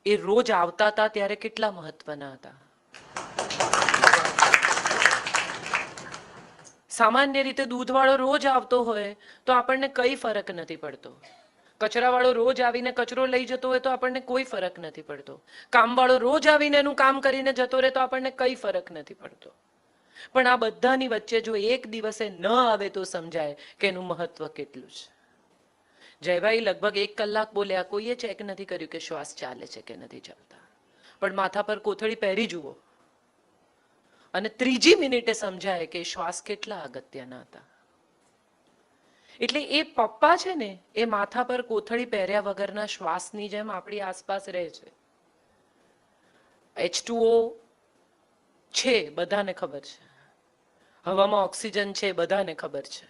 એ રોજ આવતા હતા ત્યારે કેટલા મહત્વના હતા. સામાન્ય રીતે દૂધવાળો રોજ આવતો હોય તો આપણને કઈ ફરક નથી પડતો. કચરાવાળો રોજ આવીને કચરો લઈ જતો હોય તો આપણને કોઈ ફરક નથી પડતો. કામવાળો રોજ આવીને એનું કામ કરીને જતો રહે તો આપણને કઈ ફરક નથી પડતો. પણ આ બધાની વચ્ચે જો એક દિવસે ન આવે તો સમજાય કે એનું મહત્વ કેટલું છે. જયભાઈ લગભગ 1 કલાક બોલ્યા, કોઈએ ચેક નથી કર્યું કે શ્વાસ ચાલે છે કે નથી ચાલતા. પણ માથા પર કોથળી પહેરી જુઓ અને 3જી મિનિટે સમજાય કે શ્વાસ કેટલા અગત્યના હતા. એટલે એ પપ્પા છે ને એ માથા પર કોથળી પહેર્યા વગરના શ્વાસની જેમ આપણી આસપાસ રહે છે. H2O છે, બધાને ખબર છે. હવામાં ઓક્સિજન છે, બધાને ખબર છે.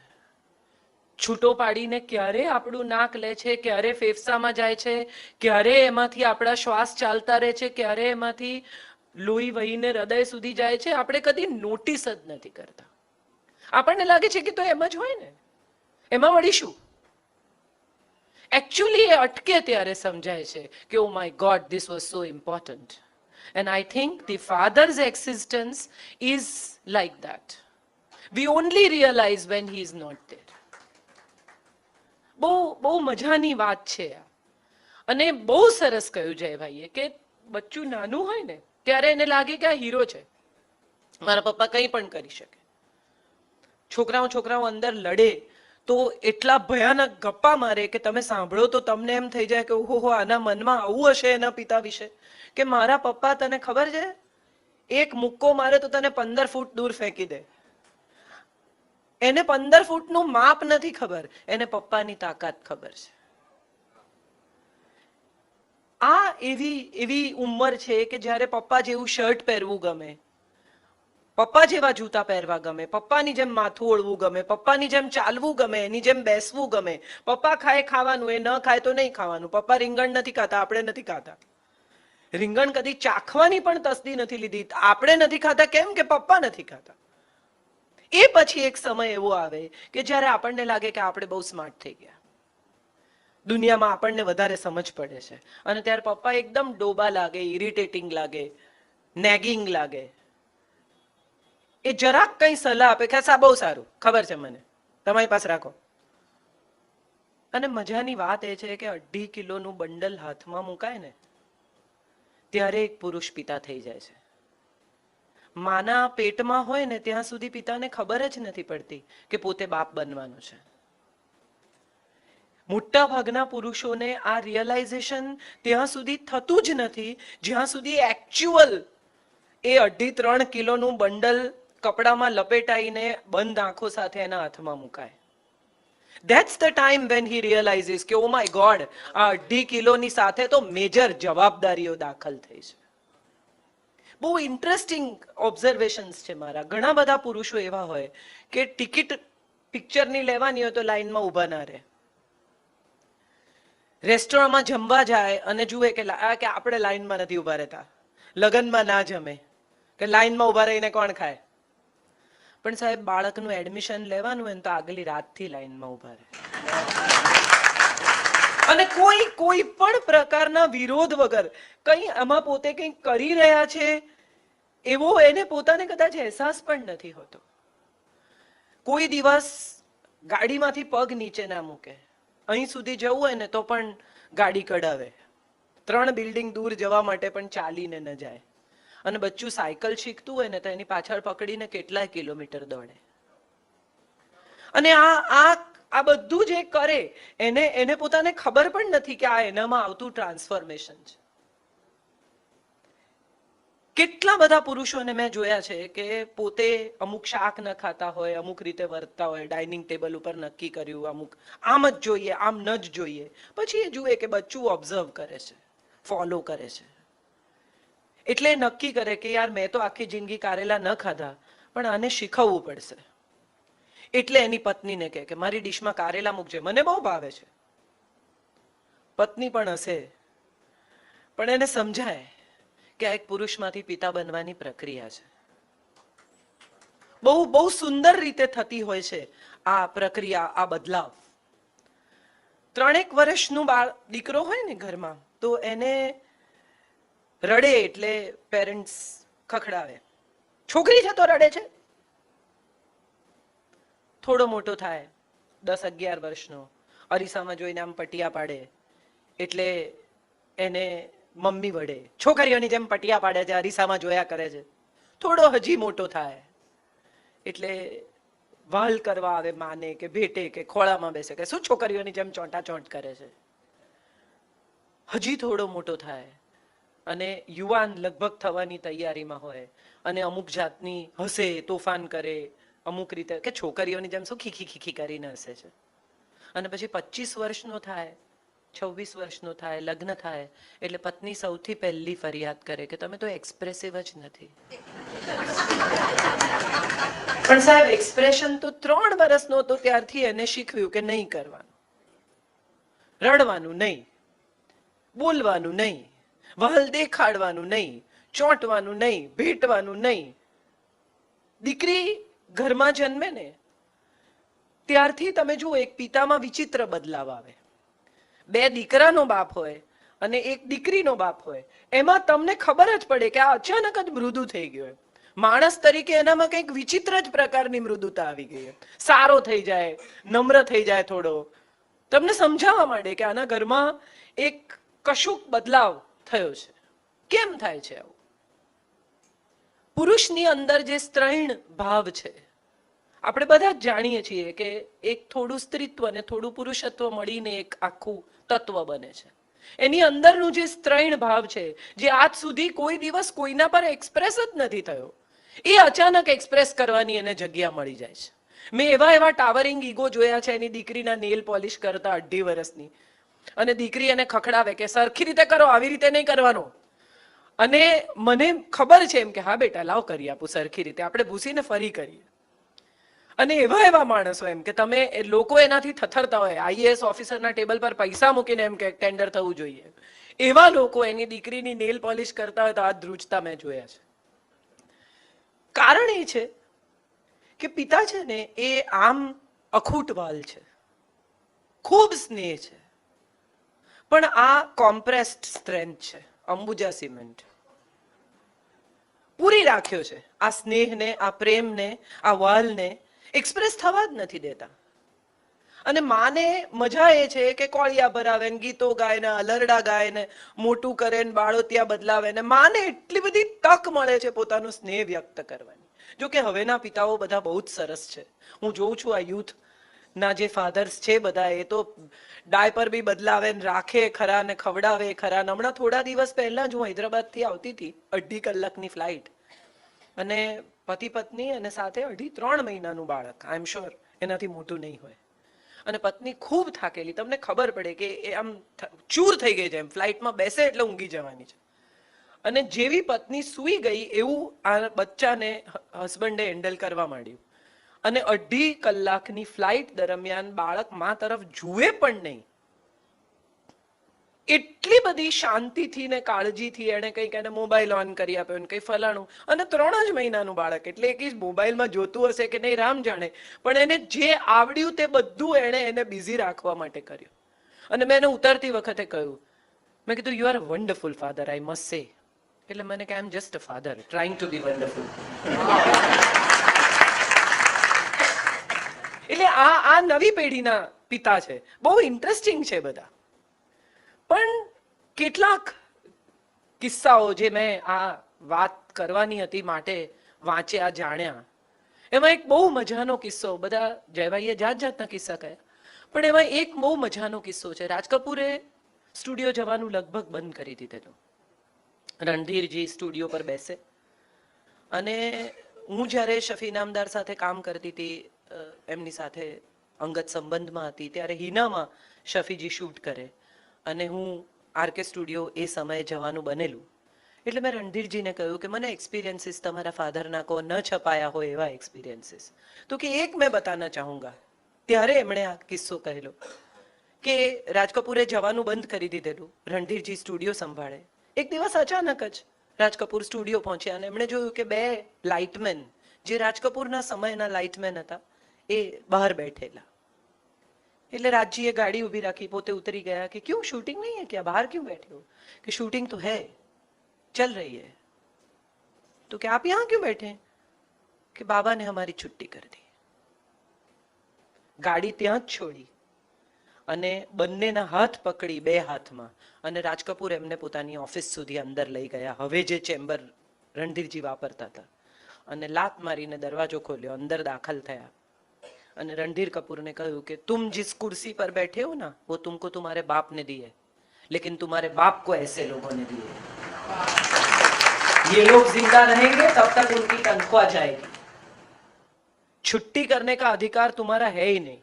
છૂટો પાડીને ક્યારે આપણું નાક લે છે, ક્યારે ફેફસામાં જાય છે, ક્યારે એમાંથી આપણા શ્વાસ ચાલતા રહે છે, ક્યારે એમાંથી લોહી વહીને હૃદય સુધી જાય છે, આપણે કદી નોટિસ જ નથી કરતા. આપણને લાગે છે કે તો એમ જ હોય ને, એમાં વળીશું. એકચ્યુઅલી એ અટકે ત્યારે સમજાય છે કે oh my God, this was so important. And I think the father's existence is like that. We only realize when he is not there. બહુ મજાની વાત છે આ. અને બહુ સરસ કહ્યું જયભાઈએ કે બચ્ચું નાનું હોય ને ત્યારે એને લાગે કે આ હીરો છે, મારા પપ્પા કંઈ પણ કરી શકે. છોકરાઓ અંદર લડે તો એટલા ભયાનક ગપ્પા મારે કે તમે સાંભળો તો તમને એમ થઈ જાય કે ઓહો, આના મનમાં આવું હશે એના પિતા વિશે કે મારા પપ્પા, તને ખબર છે, એક મુક્કો મારે તો તને 15 ફૂટ દૂર ફેંકી દે. એને 15 ફૂટનું માપ નથી ખબર, એને પપ્પાની તાકાત ખબર છે. આ એવી ઉંમર છે કે જ્યારે પપ્પા જેવું શર્ટ પહેરવું ગમે, પપ્પા જેવા જૂતા પહેરવા ગમે, પપ્પાની જેમ માથું ઓળવું ગમે, પપ્પાની જેમ ચાલવું ગમે, એની જેમ બેસવું ગમે. પપ્પા ખાય ખાવાનું, એ ન ખાય તો નહીં ખાવાનું. પપ્પા રીંગણ નથી ખાતા, આપણે નથી ખાતા. રીંગણ કદી ચાખવાની પણ તસ્દી નથી લીધી. આપણે નથી ખાતા કેમ કે પપ્પા નથી ખાતા. એ પછી એક સમય એવો આવે કે જ્યારે આપણને લાગે કે આપણે બહુ સ્માર્ટ થઈ ગયા, દુનિયામાં આપણને વધારે સમજ પડે છે, અને ત્યારે પપ્પા એકદમ ડોબા લાગે, ઇરિટેટિંગ લાગે, નેગિંગ લાગે. એ જરાક કઈ સલાહ આપે કે સા બહુ સારું, ખબર છે મને, તમારી પાસે રાખો. અને મજાની વાત એ છે કે 2.5 કિલોનું બંડલ હાથમાં મુકાય ને ત્યારે એક પુરુષ પિતા થઈ જાય છે. માના પેટમાં હોય ને ત્યાં સુધી પિતાને ખબર જ નથી પડતી કે પોતે બાપ બનવાનો છે. મોટા ભાગના પુરુષોને આ રિયલાઇઝેશન ત્યાં સુધી થતું જ નથી જ્યાં સુધી એકચ્યુઅલ એ 2.5-3 કિલોનું બંડલ કપડામાં લપેટાઈને બંધ આંખો સાથે એના હાથમાં મુકાય. That's the time when he realizes કે ઓ માય ગોડ, આ 2.5 કિલોની સાથે તો મેજર જવાબદારીઓ દાખલ થઈ છે. બહુ ઇન્ટરેસ્ટિંગ ઓબ્ઝર્વેશન્સ છે મારા. ઘણા બધા પુરુષો એવા હોય કે ટિકિટ પિક્ચરની લેવાની હોય તો લાઈનમાં ઊભા ના રહે. રેસ્ટોરન્ટમાં જમવા જાય અને જુએ કે આપણે લાઈનમાં નથી ઊભા રહેતા. લગ્નમાં ના જમે કે લાઈનમાં ઊભા રહીને કોણ ખાય. પણ સાહેબ, બાળકનું એડમિશન લેવાનું હોય તો આગલી રાતથી લાઈનમાં ઊભા રહે, અને કોઈ પણ પ્રકારના વિરોધ વગર કંઈ આમાં પોતે કંઈ કરી રહ્યા છે એવો એને પોતાને કદાચ અહેસાસ પણ નથી હોતો. કોઈ દિવસ ગાડીમાંથી પગ નીચે ના મૂકે. અહીં સુધી જવું હોય ને તો પણ ગાડી કઢાવે. 3 બિલ્ડિંગ દૂર જવા માટે પણ ચાલીને ન જાય. અને બચ્ચું સાયકલ શીખતું હોય ને તો એની પાછળ પકડીને કેટલાય કિલોમીટર દોડે. અને આ બધું જે કરે એને પોતાને ખબર પણ નથી કે આ એનામાં આવતું ટ્રાન્સફોર્મેશન છે. કેટલા બધા પુરુષોને મેં જોયા છે કે પોતે અમુક શાક ન ખાતા હોય, અમુક રીતે વર્તતા હોય, ડાઇનિંગ ટેબલ ઉપર નક્કી કર્યું અમુક આમ જ જોઈએ, આમ ન જ જોઈએ. પછી એ જુએ કે બચ્ચું ઓબ્ઝર્વ કરે છે, ફોલો કરે છે. એટલે નક્કી કરે કે યાર, મેં તો આખી જિંદગી કારેલા ન ખાધા, પણ આને શીખવવું પડશે. એટલે એની પત્નીને કહે કે મારી ડીશમાં કારેલા મૂકજે, મને બહુ ભાવે છે. પત્ની પણ હશે, પણ એને સમજાય કે આ એક પુરુષમાંથી પિતા બનવાની પ્રક્રિયા છે. બહુ સુંદર રીતે થતી હોય છે આ પ્રક્રિયા, આ બદલાવ. 3 વર્ષનું દીકરો હોય ને ઘરમાં, તો એને રડે એટલે પેરેન્ટ્સ ખખડાવે. છોકરી છે તો રડે છે. થોડો મોટો થાય 10-11 વર્ષનો, અરીસામાં જોઈને આમ પટિયા પાડે એટલે એને મમ્મી વડે. છોકરીઓની જેમ પટિયા પાડે છે, અરીસામાં જોયા કરે છે. થોડો હજી મોટો થાય એટલે વાલ કરવા આવે માને કે ભેટે કે ખોળામાં બેસે કે શું છોકરીઓની જેમ ચોંટા ચોંટ કરે છે. હજી થોડો મોટો થાય અને યુવાન લગભગ થવાની તૈયારીમાં હોય અને અમુક જાતની હસે, તોફાન કરે, અમુક રીતે કે છોકરીઓની જેમ શું ખીખી ખીખી કરીને હસે છે. અને પછી 25 વર્ષનો થાય, 26 વર્ષનો થાય, લગ્ન થાય એટલે પત્ની સૌથી પહેલી ફરિયાદ કરે કે તમે તો એક્સપ્રેસિવ જ નથી. પણ સાહેબ એક્સપ્રેશન તો 3 વર્ષનો હતો ત્યારથી એને શીખવ્યું કે નહીં કરવાનું, રડવાનું નહીં, બોલવાનું નહીં, વહાલ દેખાડવાનું નહીં, ચોંટવાનું નહીં, ભેટવાનું નહીં. દીકરી ઘરમાં જન્મે ને ત્યારથી તમે જુઓ એક પિતામાં વિચિત્ર બદલાવ આવે. 2 દીકરાનો બાપ હોય અને એક દીકરીનો બાપ હોય, એમાં તમને ખબર જ પડે કે આ અચાનક જ મૃદુ થઈ ગયો. માણસ તરીકે એનામાં કંઈક વિચિત્ર જ પ્રકારની મૃદુતા આવી ગઈ. સારો થઈ જાય, નમ્ર થઈ જાય થોડો. તમને સમજાવવા માંડે કે આના ઘરમાં એક કશુંક બદલાવ થયો છે. કેમ થાય છે આવું? પુરુષની અંદર જે સ્ત્રૈણ ભાવ છે, આપણે બધા જ જાણીએ છીએ કે એક થોડું સ્ત્રીત્વ અને થોડું પુરુષત્વ મળીને એક આખું તત્વ બને છે. એની અંદરનું જે સ્ત્રૈણ ભાવ છે, જે આજ સુધી કોઈ દિવસ કોઈના પર એક્સપ્રેસ જ નથી થયો, એ અચાનક એક્સપ્રેસ કરવાની એને જગ્યા મળી જાય છે. મેં એવા ટાવરિંગ ઈગો જોયા છે એની દીકરીના નેલ પોલિશ કરતા 2.5 વર્ષની, અને દીકરી એને ખખડાવે કે સરખી રીતે કરો, આવી રીતે નહીં કરવાનો. અને મને ખબર છે એમ કે હા બેટા લાવ કરી આપું સરખી રીતે, આપણે ભૂસીને ફરી કરીએ. અને એવા માણસો એમ કે તમે લોકો એનાથી થથરતા હોય, આઈએએસ ઓફિસરના ટેબલ પર પૈસા મૂકીને એમ કે ટેન્ડર થવું જોઈએ, એવા લોકો એની દીકરીની નેલ પોલિશ કરતા હોય તો હાથ ધ્રુજતા મેં જોયા છે. કારણ એ છે કે પિતા છે ને એ આમ અખૂટ વાલ છે, ખૂબ સ્નેહ છે, પણ આ કોમ્પ્રેસ્ડ સ્ટ્રેન્થ છે, અંબુજા સિમેન્ટ પૂરી રાખ્યો છે. આ સ્નેહને, આ પ્રેમને, આ વાલને એક્સપ્રેસ થવા જ નથી દેતા. અને માને મજા એ છે કે કોળિયા ભરાવે ને, ગીતો ગાય ને, અલરડા ગાય ને, મોટું કરે ને, બાળોતિયા બદલાવે ને. માને એટલી બધી તક મળે છે પોતાનું સ્નેહ વ્યક્ત કરવાની. જો કે હવેના પિતાઓ બધા બહુ જ સરસ છે. હું જોઉં છું આ યુથ ના જે ફાધર્સ છે બધા, એ તો ડાયપર બી બદલાવે ને, રાખે ખરા ને, ખવડાવે ખરા. હમણાં થોડા દિવસ પહેલા જ હું હૈદરાબાદથી આવતી હતી, 2.5 કલાકની ફ્લાઇટ, અને પતિ પત્ની અને સાથે 2.5-3 મહિનાનું બાળક, આઈ એમ શ્યોર એનાથી મોટું નહીં હોય. અને પત્ની ખૂબ થાકેલી, તમને ખબર પડે કે એ આમ ચૂર થઈ ગઈ છે, એમ ફ્લાઇટમાં બેસે એટલે ઊંઘી જવાની છે. અને જેવી પત્ની સૂઈ ગઈ એવું આ બચ્ચાને હસબન્ડે હેન્ડલ કરવા માંડ્યું. અને 2.5 કલાકની ફ્લાઇટ દરમિયાન બાળક માં તરફ જુએ પણ નહીં. એટલી બધી શાંતિથી ને કાળજીથી એને કંઈક એને મોબાઈલ ઓન કરી આપ્યો ને કંઈ ફલાણું. અને 3 જ મહિનાનું બાળક, એટલે એ મોબાઈલમાં જોતું હશે કે નહીં રામ જાણે, પણ એને જે આવડ્યું તે બધું એને બિઝી રાખવા માટે કર્યું. અને મેં એને ઉતરતી વખતે કહ્યું, મેં કીધું you are a wonderful father, I must say. એટલે મને કે I am just a father trying to be wonderful. એટલે આ નવી પેઢીના પિતા છે, બહુ ઇન્ટરેસ્ટિંગ છે બધા. પણ કેટલાક કિસ્સાઓ જે મેં આ વાત કરવાની હતી માટે વાંચ્યા, જાણ્યા, એમાં એક બહુ મજાનો કિસ્સો, બધા જયભાઈએ જાત જાતના કિસ્સા કહ્યા, પણ એમાં એક બહુ મજાનો કિસ્સો છે. રાજ કપૂરે સ્ટુડિયો જવાનું લગભગ બંધ કરી દીધેલું. રણધીરજી સ્ટુડિયો પર બેસે, અને હું જ્યારે શફી ઇનામદાર સાથે કામ કરતી હતી, એમની સાથે અંગત સંબંધમાં હતી, ત્યારે હિનામાં શફીજી શૂટ કરે અને હું આરકે સ્ટુડિયો એ સમયે જવાનું બનેલું. એટલે મેં રણધીરજીને કહ્યું કે મને એક્સપિરિયન્સીસ તમારા ફાધરના કો ન છપાયા હોય એવા એક્સપિરિયન્સીસ, તો કે એક મેં બતાના ચાહુંગા. ત્યારે એમણે આ કિસ્સો કહેલો કે રાજ કપૂરે જવાનું બંધ કરી દીધેલું, રણધીરજી સ્ટુડિયો સંભાળે. એક દિવસ અચાનક જ રાજ કપૂર સ્ટુડિયો પહોંચ્યા અને એમણે જોયું કે 2 લાઇટમેન, જે રાજ કપૂરના સમયના લાઇટમેન હતા, એ બહાર બેઠેલા. એટલે રાજજીએ ગાડી ઊભી રાખી, પોતે ઉતરી ગયા કે ક્यों शूटिंग नहीं है क्या, बाहर क्यों बैठे हो? कि शूटिंग तो है. चल रही है। तो क्या आप यहां क्यों बैठे? कि बाबा ने हमारी छुट्टी कर दी। ગાડી ત્યાં જ છોડી અને બંનેના હાથ પકડી બે હાથમાં અને રાજ કપૂર એમને પોતાની ઓફિસ સુધી અંદર લઈ ગયા, હવે જે ચેમ્બર રણધીરજી વાપરતા હતા, અને લાત મારીને દરવાજો ખોલ્યો, અંદર દાખલ થયા અને रणधीर कपूर ने કહ્યું કે तुम जिस कुर्सी पर बैठे हो ना वो तुमको तुम्हारे बाप ने दी है, लेकिन तुम्हारे बाप को ऐसे लोगों ने दी है। ये लोग जिंदा रहेंगे तब तक उनकी तनख्वाह जाएगी। छुट्टी करने का अधिकार तुम्हारा है ही नहीं।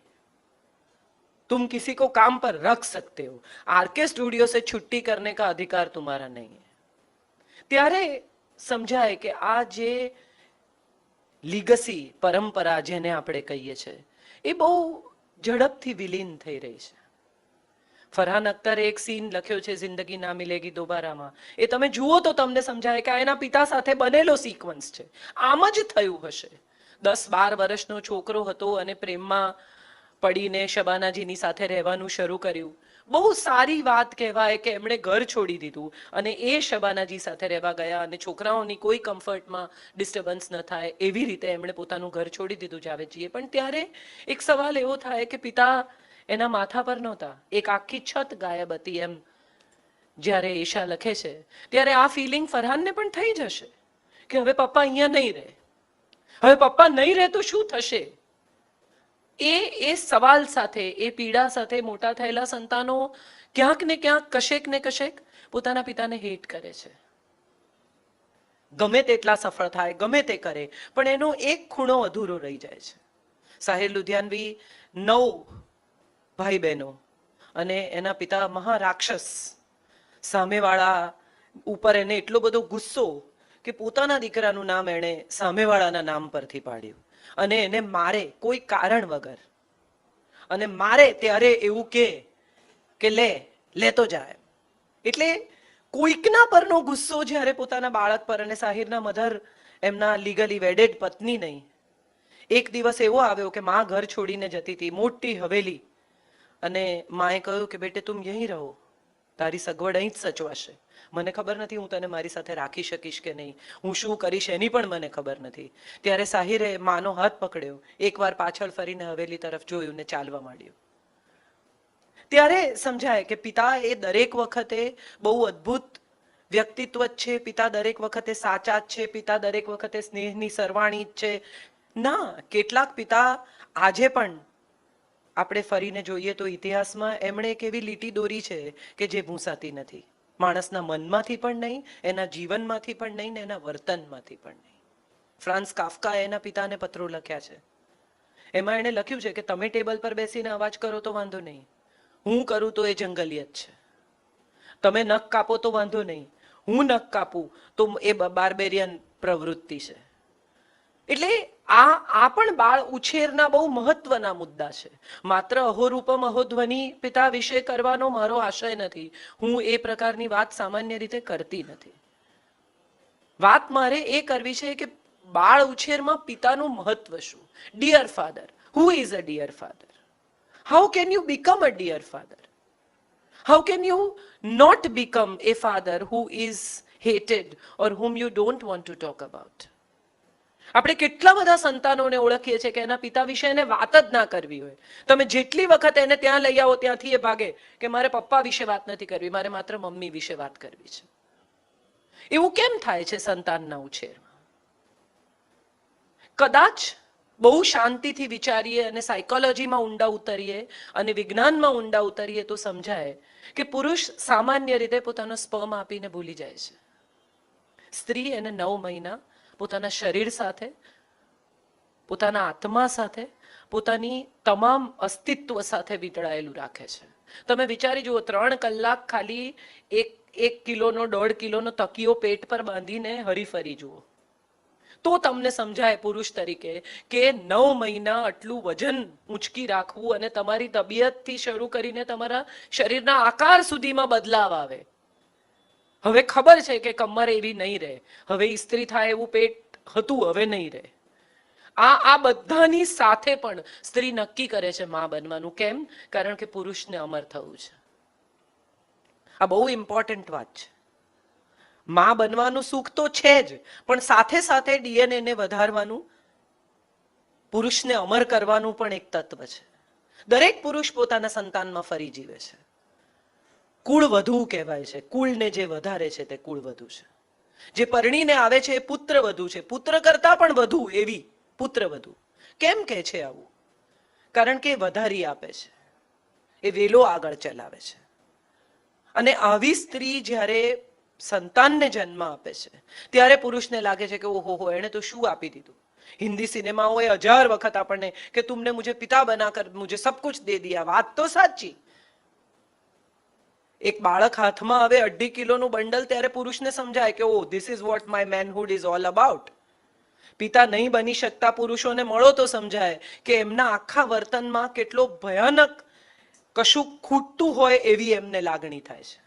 तुम किसी को काम पर रख सकते हो, आरके स्टूडियो से छुट्टी करने का अधिकार तुम्हारा नहीं है। ત્યારે સમજાય કે આ જે લીગસી પરંપરા જેને આપણે કહીએ છીએ એ બહુ ઝડપથી વિલીન થઈ રહી છે। ફરહાન અખ્તરે એક સીન લખ્યો છે જિંદગી ના મિલેગી દોબારામાં, એ તમે જુઓ તો તમને સમજાય કે આ એના પિતા સાથે બનેલો સિક્વન્સ છે। આમ જ થયું હશે। 10-12 વર્ષનો છોકરો હતો અને પ્રેમમાં પડીને શબાનાજીની સાથે રહેવાનું શરૂ કર્યું। બહુ સારી વાત કહેવાય કે એમણે ઘર છોડી દીધું અને એ શબાનાજી સાથે રહેવા ગયા અને છોકરાઓની કોઈ કમ્ફર્ટમાં ડિસ્ટર્બન્સ ન થાય એવી રીતે એમણે પોતાનું ઘર છોડી દીધું જાવેદજીએ। પણ ત્યારે એક સવાલ એવો થાય કે પિતા એના માથા પર નહોતા, એક આખી છત ગાયબ હતી એમ જ્યારે ઈશા લખે છે ત્યારે આ ફિલિંગ ફરહાનને પણ થઈ જશે કે હવે પપ્પા અહીંયા નહીં રહે, હવે પપ્પા નહીં રહે તો શું થશે? એ સવાલ સાથે, એ પીડા સાથે મોટા થયેલા સંતાનો ક્યાંક ને ક્યાંક કશેક ને કશેક પોતાના પિતાને હેટ કરે છે। ગમે તેટલા સફળ થાય, ગમે તે કરે, પણ એનો એક ખૂણો અધૂરો રહી જાય છે। સાહિર લુધિયાનવી 9 ભાઈ બહેનો અને એના પિતા મહારાક્ષસ, સામેવાળા ઉપર એને એટલો બધો ગુસ્સો કે પોતાના દીકરાનું નામ એણે સામેવાળાના નામ પરથી પાડ્યું અને એને મારે કોઈ કારણ વગર, અને મારે ત્યારે એવું કે લે તો જાય। એટલે કોઈકના પરનો ગુસ્સો જ્યારે પોતાના બાળક પર, અને સાહિરના મધર એમના લીગલી વેડેડ પત્ની નહીં, એક દિવસ એવો આવ્યો કે માં ઘર છોડીને જતી હતી, મોટી હવેલી, અને માએ કહ્યું કે બેટે તુમ યહીં રહો, તારી સગવડ અહીં જ સચવાશે, મને ખબર નથી હું તને મારી સાથે રાખી શકીશ કે નહીં, હું શું કરીશ એની પણ મને ખબર નથી। ત્યારે સાહિરે માનો હાથ પકડ્યો, એકવાર પાછળ ફરીને હવેલી તરફ જોયું ને ચાલવા માંડ્યું। ત્યારે સમજાય કે પિતા એ દરેક વખતે બહુ અદ્ભુત વ્યક્તિત્વ જ છે, પિતા દરેક વખતે સાચા જ છે, પિતા દરેક વખતે સ્નેહની સરવાણી જ છે ના। કેટલાક પિતા આજે પણ આપણે ફરીને જોઈએ તો ઇતિહાસમાં એમણે એક એવી લીટી દોરી છે કે જે ભૂંસાતી નથી, માણસના મનમાંથી પણ નહીં, એના જીવનમાંથી પણ નહીં, ને એના વર્તનમાંથી પણ નહીં। ફ્રાન્સ કાફકાએ એના પિતાને પત્રો લખ્યા છે, એમાં એણે લખ્યું છે કે તમે ટેબલ પર બેસીને અવાજ કરો તો વાંધો નહીં, હું કરું તો એ જંગલિયત છે, તમે નખ કાપો તો વાંધો નહીં, હું નખ કાપું તો એ બાર્બેરિયન પ્રવૃત્તિ છે। એટલે આ પણ બાળ ઉછેરના બહુ મહત્વના મુદ્દા છે। માત્ર અહોરૂપમ અહોધ્વનિ પિતા વિશે કરવાનો મારો આશય નથી, હું એ પ્રકારની વાત સામાન્ય રીતે કરતી નથી। વાત મારે એ કરવી છે કે બાળ ઉછેરમાં પિતાનું મહત્વ શું? Dear father, who is a dear father? How can you become a dear father? How can you not become a father who is hated or whom you don't want to talk about? આપણે કેટલા બધા સંતાનોને ઓળખીએ છીએ કે એના પિતા વિશે એને વાત જ ના કરવી હોય, તમે જેટલી વખત એને ત્યાં લઈ આવો ત્યાંથી એ ભાગે કે મારે પપ્પા વિશે વાત નથી કરવી, મારે માત્ર મમ્મી વિશે વાત કરવી છે। એવું કેમ થાય છે સંતાનના ઉછેરમાં? કદાચ બહુ શાંતિથી વિચારીએ અને સાયકોલોજીમાં ઊંડા ઉતરીએ અને વિજ્ઞાનમાં ઊંડા ઉતરીએ તો સમજાય કે પુરુષ સામાન્ય રીતે પોતાનો સ્પર્મ આપીને ભૂલી જાય છે, સ્ત્રી એને 9 મહિના પોતાના શરીર સાથે, પોતાના આત્મા સાથે, પોતાની તમામ અસ્તિત્વ સાથે વીંટળાયેલું રાખે છે। તમે વિચારી જુઓ, 3 કલાક ખાલી 1 કિલોનો 1.5 કિલોનો તકિયો પેટ પર બાંધીને હરીફરી જુઓ તો તમને સમજાય પુરુષ તરીકે કે 9 મહિના આટલું વજન ઊંચકી રાખવું અને તમારી તબિયતથી શરૂ કરીને તમારા શરીરના આકાર સુધીમાં બદલાવ આવે। હવે ખબર છે કે કમર એવી નહીં રહે, હવે ઇસ્ત્રી થાય એવું પેટ હતું, હવે નહીં રહે। આ બધાની સાથે પણ સ્ત્રી નક્કી કરે છે માં બનવાનું। કેમ? કારણ કે પુરુષને અમર થવું છે। આ બહુ ઇમ્પોર્ટન્ટ વાત છે। માં બનવાનું સુખ તો છે જ, પણ સાથે સાથે ડીએનએ ને વધારવાનું, પુરુષને અમર કરવાનું પણ એક તત્વ છે. દરેક પુરુષ પોતાના સંતાનમાં ફરી જીવે છે. કુળ વધુ કહેવાય છે. કુળને જે વધારે છે તે કુળ વધુ છે. જે પરણીને આવે છે એ પુત્ર વધુ છે. પુત્ર કરતા પણ વધુ એવી પુત્ર વધુ. કેમ કે છે આવું? કારણ કે એ વધારી આપે છે, એ વેલો આગળ ચલાવે છે. અને આવી સ્ત્રી જ્યારે સંતાનને જન્મ આપે છે ત્યારે પુરુષને લાગે છે કે ઓહો એણે તો શું આપી દીધું. હિન્દી સિનેમાઓએ 1000 વખત આપણને કે તુમને મુझे પિતા બનાકર મુझे सब कुछ दे दिया. વાત તો સાચી. એક બાળક હાથમાં આવે 2.5 કિલોનું બંડલ ત્યારે પુરુષને સમજાય કે oh this is what my manhood is all about. પિતા નહીં બની શકતા પુરુષોને મળો તો સમજાય કે એમના આખા વર્તનમાં કેટલો ભયાનક કશું ખૂટતું હોય એવી એમને લાગણી થાય છે.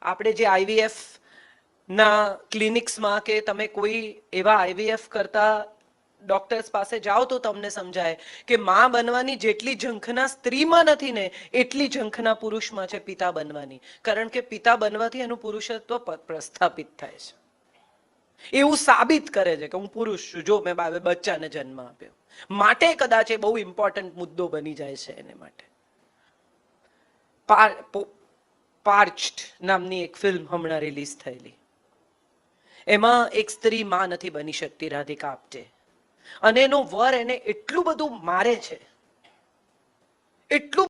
આપણે જે આઈવીએફ ના ક્લિનિક્સમાં કે તમે કોઈ એવા આઈવીએફ કરતા ડોક્ટર્સ પાસે જાઓ તો તમને સમજાય કે માં બનવાની જેટલી ઝંખના સ્ત્રીમાં નથી ને એટલી ઝંખના પુરુષમાં છે પિતા બનવાની. કારણ કે પિતા બનવાથી એનું પુરુષત્વ પ્રસ્થાપિત થાય છે. એવું સાબિત કરે છે કે હું પુરુષ છું, જો મેં બચ્ચાને જન્મ આપ્યો. માટે કદાચ એ બહુ ઇમ્પોર્ટન્ટ મુદ્દો બની જાય છે એને માટે. પાર્ચ્ડ નામની એક ફિલ્મ હમણાં રિલીઝ થયેલી, એમાં એક સ્ત્રી માં નથી બની શકતી, રાધિકા આપ્ટે, અને એનો વર એને એટલું બધું મારે છે, એટલું